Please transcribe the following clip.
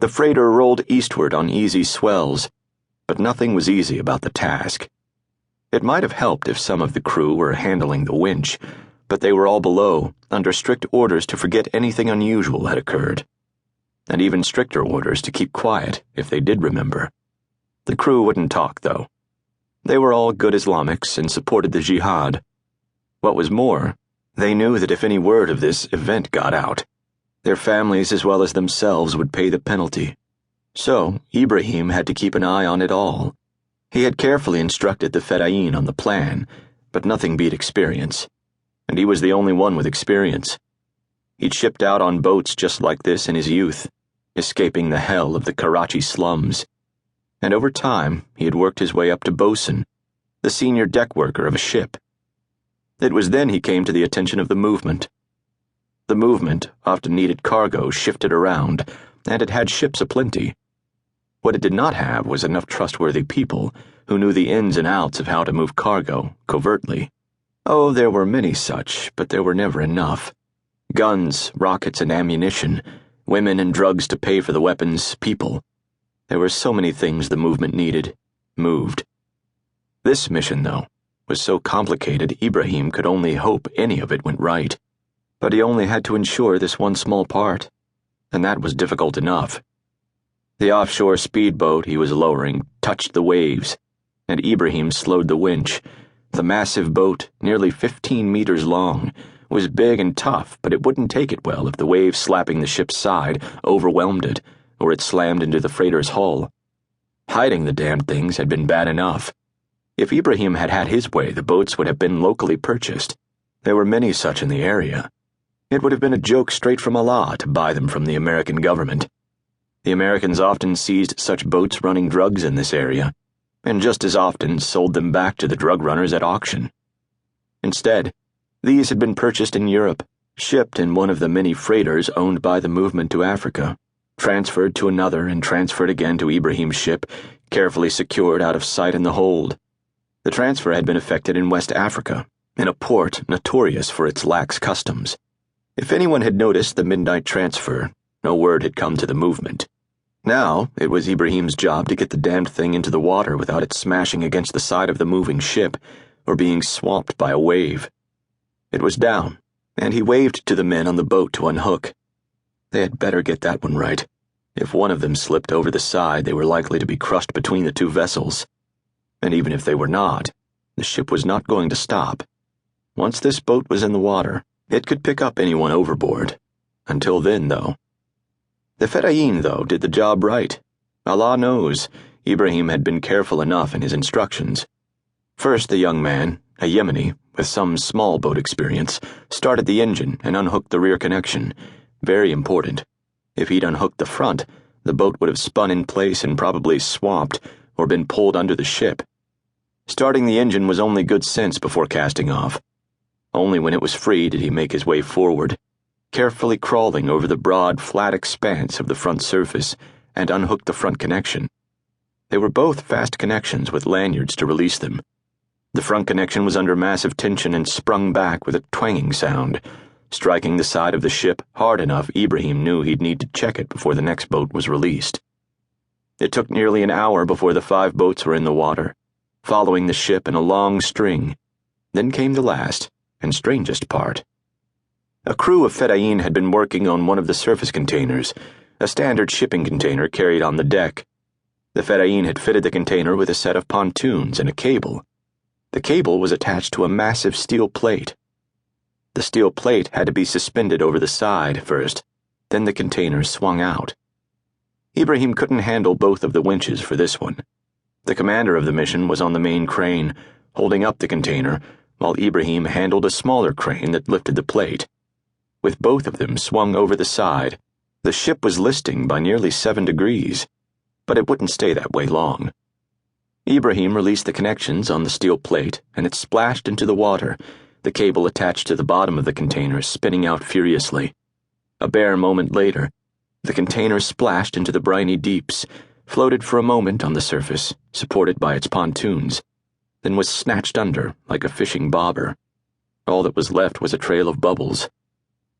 The freighter rolled eastward on easy swells, but nothing was easy about the task. It might have helped if some of the crew were handling the winch, but they were all below, under strict orders to forget anything unusual had occurred, and even stricter orders to keep quiet if they did remember. The crew wouldn't talk, though. They were all good Islamics and supported the jihad. What was more, they knew that if any word of this event got out, their families as well as themselves would pay the penalty. So Ibrahim had to keep an eye on it all. He had carefully instructed the Fedayeen on the plan, but nothing beat experience. And he was the only one with experience. He'd shipped out on boats just like this in his youth, escaping the hell of the Karachi slums. And over time, he had worked his way up to bosun, the senior deck worker of a ship. It was then he came to the attention of the movement. The movement often needed cargo shifted around, and it had ships aplenty. What it did not have was enough trustworthy people who knew the ins and outs of how to move cargo covertly. Oh, there were many such, but there were never enough. Guns, rockets, and ammunition, women and drugs to pay for the weapons, people. There were so many things the movement needed, moved. This mission, though, was so complicated Ibrahim could only hope any of it went right. But he only had to ensure this one small part, and that was difficult enough. The offshore speedboat he was lowering touched the waves, and Ibrahim slowed the winch. The massive boat, nearly 15 meters long, was big and tough, but it wouldn't take it well if the waves slapping the ship's side overwhelmed it, or it slammed into the freighter's hull. Hiding the damned things had been bad enough. If Ibrahim had had his way, the boats would have been locally purchased. There were many such in the area. It would have been a joke straight from Allah to buy them from the American government. The Americans often seized such boats running drugs in this area, and just as often sold them back to the drug runners at auction. Instead, these had been purchased in Europe, shipped in one of the many freighters owned by the movement to Africa, transferred to another and transferred again to Ibrahim's ship, carefully secured out of sight in the hold. The transfer had been effected in West Africa, in a port notorious for its lax customs. If anyone had noticed the midnight transfer, no word had come to the movement. Now, it was Ibrahim's job to get the damned thing into the water without it smashing against the side of the moving ship or being swamped by a wave. It was down, and he waved to the men on the boat to unhook. They had better get that one right. If one of them slipped over the side, they were likely to be crushed between the two vessels. And even if they were not, the ship was not going to stop. Once this boat was in the water, it could pick up anyone overboard. Until then, though. The Fedayeen, though, did the job right. Allah knows, Ibrahim had been careful enough in his instructions. First, the young man, a Yemeni, with some small boat experience, started the engine and unhooked the rear connection. Very important. If he'd unhooked the front, the boat would have spun in place and probably swamped or been pulled under the ship. Starting the engine was only good sense before casting off. Only when it was free did he make his way forward, carefully crawling over the broad, flat expanse of the front surface, and unhooked the front connection. They were both fast connections with lanyards to release them. The front connection was under massive tension and sprung back with a twanging sound, striking the side of the ship hard enough Ibrahim knew he'd need to check it before the next boat was released. It took nearly an hour before the 5 boats were in the water, following the ship in a long string. Then came the last and strangest part. A crew of Fedayeen had been working on one of the surface containers, a standard shipping container carried on the deck. The Fedayeen had fitted the container with a set of pontoons and a cable. The cable was attached to a massive steel plate. The steel plate had to be suspended over the side first, then the container swung out. Ibrahim couldn't handle both of the winches for this one. The commander of the mission was on the main crane, holding up the container, while Ibrahim handled a smaller crane that lifted the plate. With both of them swung over the side, the ship was listing by nearly 7 degrees, but it wouldn't stay that way long. Ibrahim released the connections on the steel plate, and it splashed into the water, the cable attached to the bottom of the container spinning out furiously. A bare moment later, the container splashed into the briny deeps, floated for a moment on the surface, supported by its pontoons, then was snatched under like a fishing bobber. All that was left was a trail of bubbles.